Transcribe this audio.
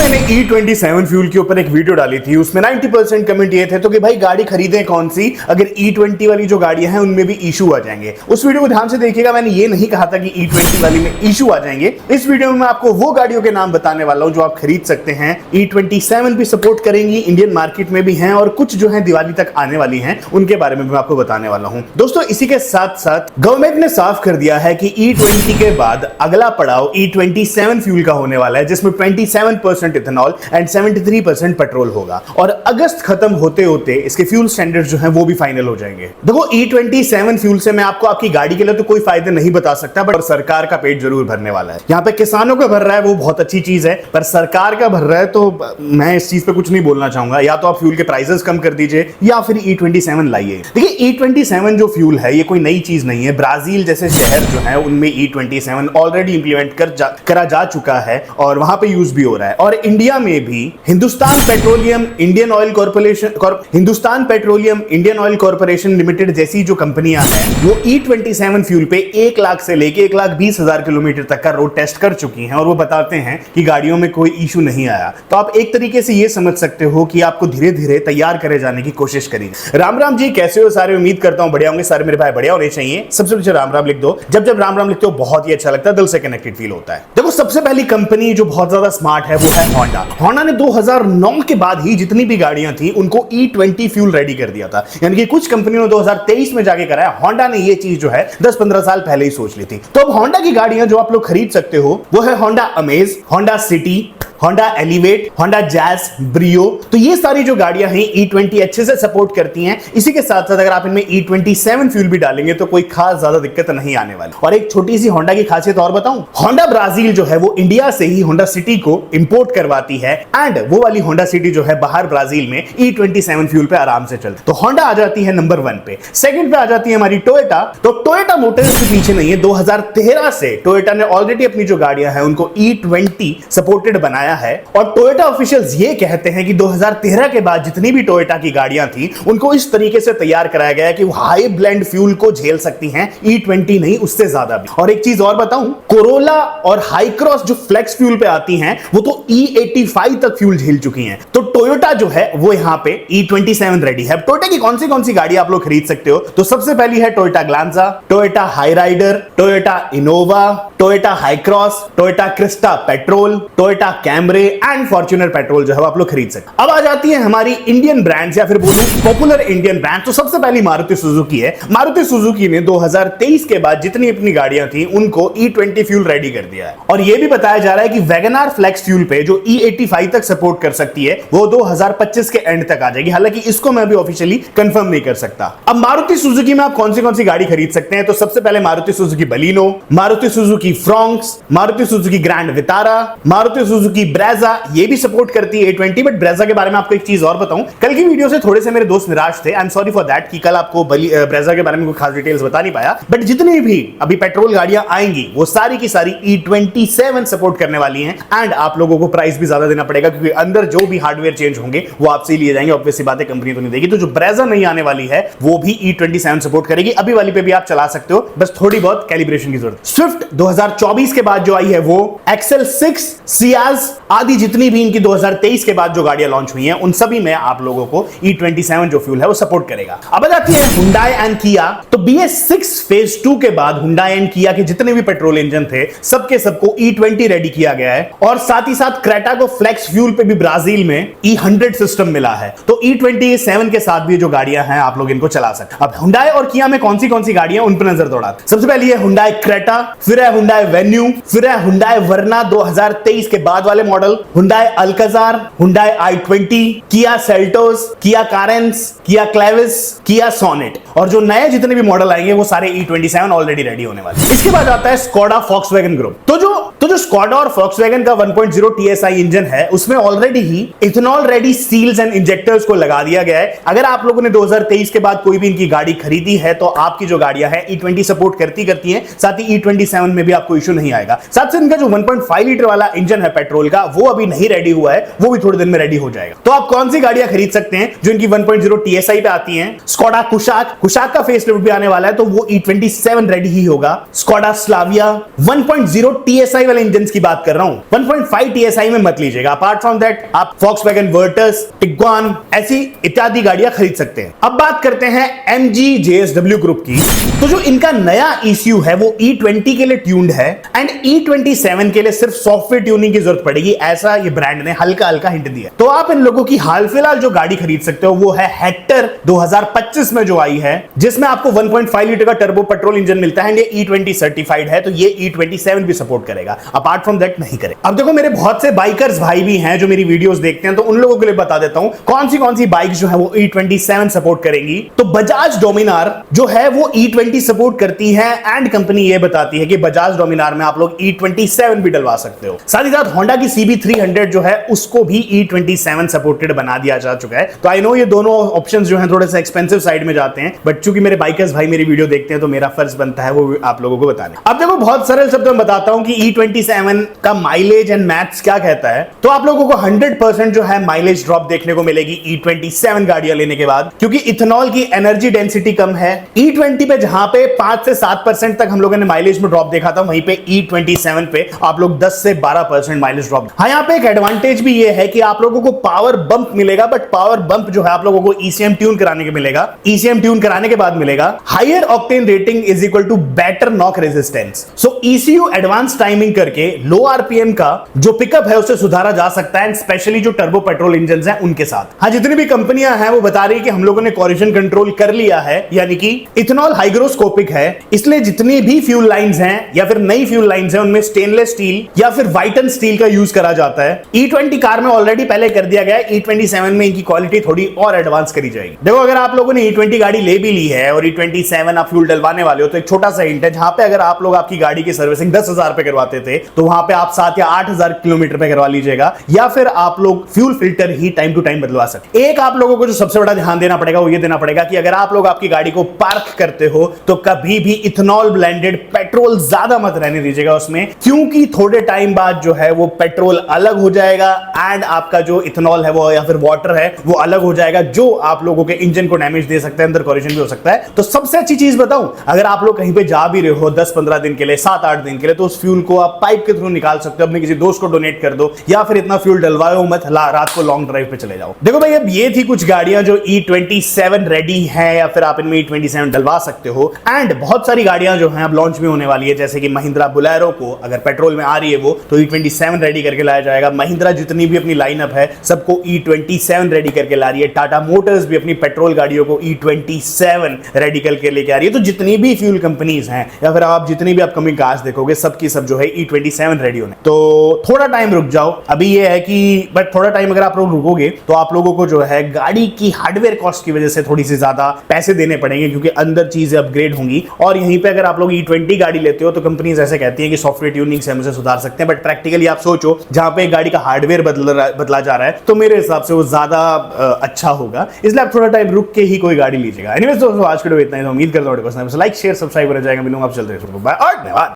मैंने E27 fuel के ऊपर एक वीडियो डाली थी, उसमें 90% कमेंट ये थे तो कि भाई गाड़ी खरीदें कौन सी अगर E20 वाली जो गाड़ियां हैं उनमें भी इशू आ जाएंगे। उस वीडियो को ध्यान से देखिएगा, मैंने ये नहीं कहा था कि E20 वाली में इशू आ जाएंगे। इस वीडियो में मैं आपको वो गाड़ियों के नाम बताने वाला हूं जो आप खरीद सकते हैं। E27 भी सपोर्ट करेंगी, इंडियन मार्केट में भी हैं और कुछ जो है दिवाली तक आने वाली हैं, उनके बारे में भी मैं आपको बताने वाला हूं। दोस्तों, इसी के साथ साथ गवर्नमेंट ने साफ कर दिया है कि E20 के बाद अगला पड़ाव E27 फ्यूल का होने वाला है, जिसमें 27% इथेनॉल एंड 73% पेट्रोल होगा और अगस्त खत्म होते होते इसके फ्यूल स्टैंडर्ड्स जो हैं वो भी फाइनल हो जाएंगे। देखो, E27 फ्यूल से मैं आपको आपकी गाड़ी के लिए तो कोई फायदे नहीं बता सकता, बट सरकार का पेट जरूर भरने वाला है। यहाँ पे किसानों का भर रहा है वो बहुत अच्छी चीज है, पर सरकार का भर रहा है तो मैं इस चीज पे कुछ नहीं बोलना चाहूंगा। या तो आप फ्यूल के प्राइसेस कम कर दीजिए या फिर E27 लाइए। देखिए, E27 जो फ्यूल है ये कोई नई चीज नहीं है। ब्राजील जैसे शहर जो है उनमें E27 ऑलरेडी इंप्लीमेंट करा जा चुका है और वहां पे यूज भी हो रहा है। और इंडिया में भी Hindustan petroleum Indian oil corporation limited जैसी जो कंपनियां हैं वो E27 फ्यूल पे 1 लाख से लेके 1,20,000 किलोमीटर तक का रोड टेस्ट कर चुकी हैं और वो बताते हैं कि गाड़ियों में कोई इशू नहीं आया। तो आप एक तरीके से ये समझ सकते हो कि आपको धीरे धीरे तैयार करे जाने की कोशिश करिए। राम राम जी, कैसे हो सारे? उम्मीद करता हूं बढ़िया होंगे सारे मेरे भाई, बढ़िया होने चाहिए। सबसे पहले राम राम लिख दो। जब राम राम लिखते हो बहुत ही अच्छा लगता है, दिल से कनेक्टेड फील होता है। देखो, सबसे पहली कंपनी जो बहुत ज्यादा स्मार्ट है वो है होंडा। होंडा ने 2009 के बाद ही जितनी भी गाड़ियां थी उनको E20 फ्यूल रेडी कर दिया था, यानी कि कुछ कंपनियों ने 2023 में जाके कराया। होंडा ने ये चीज जो है 10-15 साल पहले ही सोच ली थी। तो अब होंडा की गाड़ियां जो आप लोग खरीद सकते हो वो है Honda amaze, Honda city, Honda elevate, Honda jazz, Brio. तो ये सारी जो गाड़ियां हैं E20 अच्छे से सपोर्ट करती हैं। इसी के साथ साथ अगर आप इनमें E27 फ्यूल भी डालेंगे तो कोई खास ज्यादा दिक्कत नहीं आने वाली। और एक छोटी सी होंडा की खासियत और बताऊं, होंडा ब्राजील जो है वो इंडिया से ही होंडा सिटी को इंपोर्ट करवाती है एंड वो वाली होंडा सिटी जो है बाहर ब्राजील में E27 फ्यूल पे आराम से चलती। तो होंडा आ जाती है नंबर 1 पे। सेकंड पे आ जाती है हमारी टोयोटा। तो टोयोटा मोटर्स के पीछे नहीं है, 2013 से टोयोटा ने ऑलरेडी अपनी जो गाड़ियां हैं उनको E20 सपोर्टेड बनाया है। और टोयोटा ऑफिशियल्स ये कहते हैं कि 2013 के बाद जितनी भी टोयोटा की गाड़ियां थी उनको इस तरीके से तैयार कराया गया है कि वो हाई ब्लेंड फ्यूल को झेल सकती हैं, E20 नहीं उससे ज्यादा भी। और एक चीज और बताऊं, कोरोला और हाई क्रॉस जो फ्लेक्स फ्यूल पे आती हैं वो तो E85 तक फ्यूल झेल चुकी हैं। तो टोयोटा जो है वो यहां पे E27 रेडी है। टोयोटा की कौन सी गाड़ी आप लोग खरीद सकते हो? तो सबसे पहली है Toyota Glanza, Toyota Hyryder, Toyota Innova, Toyota Hycross, Toyota Crysta petrol, Toyota Camry and Fortuner petrol जो है आप लोग खरीद सकते। अब आ जाती है हमारी इंडियन ब्रांड्स या फिर बोलूं पॉपुलर इंडियन ब्रांड। तो सबसे पहली मारुति सुजुकी है। मारुति सुजुकी ने 2023 के बाद जितनी अपनी गाड़ियां थी उनको E20 फ्यूल रेडी कर दिया है और यह भी बताया जा रहा है कि वैगनआर फ्लेक्स फ्यूल पे जो E85 तक सपोर्ट कर सकती है वो 2025 के एंड तक आ जाएगी। हालांकि इसको मैं अभी ऑफिशियली कंफर्म नहीं कर सकता। अब मारुति सुजुकी में आप कौन सी गाड़ी खरीद सकते हैं? तो सबसे पहले Maruti Suzuki Baleno, Maruti Suzuki Fronx, Maruti Suzuki grand Vitara, Maruti Suzuki Brezza, ये भी सपोर्ट करती है E20। बट ब्रेजा के बारे में आपको एक चीज और बताऊं, कल की वीडियो से थोड़े से मेरे दोस्त निराश थे। I am sorry for that कि कल आपको ब्रेजा के बारे में कोई खास डिटेल्स बता नहीं पाया। बट जितनी भी अभी पेट्रोल गाड़ियां आएंगी वो सारी की सारी E27 सपोर्ट करने वाली हैं एंड आप लोगों को प्राइस भी ज्यादा देना पड़ेगा क्योंकि अंदर जो भी हार्डवेयर चेंज होंगे वो आपसे लिए जाएंगे। ऑब्वियस सी बात है, कंपनी तो नहीं देगी। तो जो ब्रेजा नहीं आने वाली है वो भी E27 सपोर्ट करेगी। अभी वाली पे भी आप चला सकते हो, बस थोड़ी बहुत कैलिब्रेशन की जरूरत। स्विफ्ट 2024 के बाद जो आई है वो XL6, सियाज आदि जितनी भी इनकी 2023 के बाद जो गाड़ियां लॉन्च हुई हैं उन सभी में आप लोगों को E27 जो फ्यूल है वो सपोर्ट करेगा। अब आ जाती है हुंडई एंड किया। तो BS6 फेज 2 के बाद हुंडई एंड किया के जितने भी पेट्रोल इंजन थे सबके सबको E20 रेडी किया गया है और साथ ही साथ क्रेटा को फ्लेक्स फ्यूल पे भी ब्राजील में E100 सिस्टम मिला है। तो E27 के साथ भी जो गाड़ियां हैं आप लोग इनको चला सकते। अब हुंडई और किया में कौन सी गाड़ियां उन पर नजर दौड़ाते। सबसे पहले है हुंडई क्रेटा, फिर है हुंडई वेन्यू, फिर है हुंडई वर्ना 2023 के बाद वाले model, Hyundai Alcazar, Hyundai i20, Kia Seltos, किया कारेंस, किया क्लेविस, किया सोनेट। और जो नए जितने भी मॉडल आएंगे वो सारे E27 ऑलरेडी रेडी होने वाले। इसके बाद आता है स्कोडा फॉक्सवैगन ग्रुप। तो जो स्कोडा और फॉक्सवैगन का 1.0 TSI इंजन है उसमें ऑलरेडी ही ethanol ready seals and injectors को लगा दिया गया है। अगर आप लोगों ने 2023 के बाद कोई भी इनकी गाड़ी खरीदी है तो आपकी जो गाड़ियां है E20 सपोर्ट करती हैं, साथ ही E27 में भी आपको इश्यू नहीं आएगा। साथ से इनका जो 1.5 लीटर वाला इंजन है पेट्रोल का, वो अभी नहीं रेडी हुआ है, वो भी थोड़े दिन में रेडी हो जाएगा। तो आप कौन सी गाड़ियां खरीद सकते हैं जो इनकी 1.0 TSI पे आती हैं? स्कोडा कुशाक का फेसलिफ्ट भी आने वाला है, तो वो E27 रेडी ही होगा। स्कोडा स्लाविया 1.0 TSI वाले इंजन की बात कर रहा हूं, 1.5 TSI में मत लीजिएगा। अपार्ट फ्रॉम दैट आप Volkswagen वर्टस, टिग्वान ऐसी इत्यादि गाड़ियां खरीद सकते हैं। अब बात करते हैं MG JSW ग्रुप की। तो जो इनका नया ECU है वो E20 के लिए ट्यून्ड है एंड E27 के लिए सिर्फ सॉफ्टवेयर ट्यूनिंग की जरूरत पड़ेगी, ऐसा ये ब्रांड ने हल्का हल्का हिंट दिया। तो आप इन लोगों की हाल फिलहाल जो गाड़ी खरीद सकते हो वो है हेक्टर 2025 में जो आई है, जिसमें आपको 1.5 लीटर का टर्बो पेट्रोल इंजन मिलता है एंड ये E20 सर्टिफाइड है, तो ये E27 भी सपोर्ट करेगा। अपार्ट फ्रॉम दैट नहीं करे। अब देखो, मेरे बहुत से बाइकर्स भाई भी हैं जो मेरी वीडियोस देखते हैं, तो उन लोगों के लिए बता देता हूं कौन सी बाइक जो है वो E27 सपोर्ट करेंगी। तो बजाज डोमिनार जो है वो E20 सपोर्ट करती है एंड कंपनी ये बताती है कि बजाज डोमिनार में आप लोग E27 भी डलवा सकते हो। साथ ही साथ होंडा की CB300 जो है उसको भी E27 सपोर्टेड बना दिया जा चुका है। तो आई नो ये दोनों ऑप्शंस जो हैं थोड़े से एक्सपेंसिव साइड में जाते हैं, बट चूंकि मेरे बाइकर्स भाई मेरी वीडियो देखते हैं तो मेरा फर्ज बनता है वो आप लोगों को बताने। अब देखो, बहुत सरल शब्दों में बताता हूं कि E27 का माइलेज एंड मैथ्स क्या कहता है। तो आप लोगों को 100% जो है माइलेज ड्रॉप देखने को मिलेगी E27 गाड़ियां लेने के बाद, क्योंकि इथेनॉल की एनर्जी डेंसिटी कम है। E20 पे जहां पे 5 से 7% तक हम लोगों ने माइलेज में ड्रॉप देखा था, वहीं पे E27 पे आप लोग 10 से 12% माइलेज ड्रॉप। हाँ, यहाँ पे एक एडवांटेज भी ये है कि आप लोगों को पावर बंप मिलेगा, बट पावर बंप जो है आप लोगों को ECM ट्यून कराने के मिलेगा, ECM ट्यून कराने के बाद मिलेगा। Higher octane rating is equal to better knock resistance. So ECU advance timing करके लो RPM का जो पिकअप है उसे सुधारा जा सकता है, स्पेशली जो टर्बो पेट्रोल इंजन हैं उनके साथ। हाँ, जितनी भी कंपनियां हैं वो बता रही है कि हम लोगों ने कोरिजन कंट्रोल कर लिया है, यानी कि इथेनॉल हाइग्रोस्कोपिक है, इसलिए जितनी भी फ्यूल लाइंस हैं या फिर नई फ्यूल लाइंस हैं उनमें स्टेनलेस स्टील या फिर वाइटन स्टील का यूज करा जाता है। E20 कार में ऑलरेडी पहले कर दिया गया है, E27 में इनकी क्वालिटी थोड़ी और एडवांस करी जाएगी। देखो, अगर आप लोगों ने E20 गाड़ी ले भी ली है और E27 आप फ्यूल डलवाने वाले हो, तो एक छोटा सा हिंट है, जहां पे अगर आप लोग आपकी गाड़ी की सर्विसिंग 10,000 पे करवाते थे, तो वहां पे आप 7 या 8,000 किलोमीटर पे करवा लीजिएगा, या फिर आप लोग फ्यूल फिल्टर ही टाइम टू टाइम बदलवा सकते। एक आप लोगों को जो सबसे बड़ा ध्यान देना पड़ेगा वो ये देना पड़ेगा कि अगर आप लोग आपकी गाड़ी को पार्क करते हो तो कभी भी इथेनॉल ब्लेंडेड पेट्रोल ज्यादा मत रहने दीजिएगा उसमें, क्योंकि थोड़े टाइम बाद जो है वो पेट्रोल अलग हो जाएगा एंड आपका जो इथेनॉल है वो या फिर वाटर है वो अलग हो जाएगा, जो आप लोगों के इंजन को डैमेज दे सकता है, अंदर कोरिजन भी हो सकता है। तो सबसे अच्छी चीज बताऊं, अगर आप लोग कहीं पे जा भी रहे हो 10-15 दिन के लिए, 7-8 दिन के लिए, तो उस फ्यूल को आप पाइप के थ्रू निकाल सकते हो, अपने किसी दोस्त को डोनेट कर दो, या फिर इतना फ्यूल डलवाओ मत, रात को लॉन्ग ड्राइव पे चले जाओ। देखो भाई, अब ये थी कुछ गाड़ियां जो E27 रेडी है या फिर आप इनमें E27 डलवा सकते हो। एंड बहुत सारी गाड़ियां जो हैं अब लॉन्च भी होने वाली है, जैसे कि महिंद्रा बुलेरो को अगर पेट्रोल में आ रही है वो, तो E27 रेडी करके लाया जाएगा। महिंद्रा जितनी भी अपनी लाइनअप है सबको E27 रेडी करके ला रही है। टाटा मोटर्स भी अपनी पेट्रोल गाड़ियों को E27 रेडी करके लेके आ रही है। तो जितनी भी फ्यूल कंपनीज हैं या फिर आप जितनी भी अपकमिंग कार्स देखोगे, सबकी सब जो है E27 रेडी होने। तो थोड़ा टाइम रुक जाओ, अभी ये है कि बट थोड़ा टाइम अगर आप लोग रुकोगे तो आप लोगों को जो है गाड़ी की हार्डवेयर कॉस्ट की वजह से थोड़ी सी ज्यादा पैसे देने पड़ेंगे, क्योंकि अंदर चीजें अपग्रेड होंगी। और यहीं पे अगर आप लोग E20 गाड़ी लेते हो तो कंपनीज ऐसे कहती हैं कि सॉफ्टवेयर ट्यूनिंग से हम उसे सुधार सकते हैं, बट प्रैक्टिकली आप सोचो, जहां पे एक गाड़ी का हार्डवेयर बदला जा रहा है तो मेरे हिसाब से वो ज्यादा अच्छा होगा, इसलिए आप थोड़ा टाइम रुक के ही कोई गाड़ी लीजिएगा। एनीवेज दोस्तों, आज के वीडियो इतना ही। उम्मीद करता हूं लाइक शेयर सब्सक्राइब कर जाएगा। मिलूंगा आप, चलते हैं, बाय और धन्यवाद।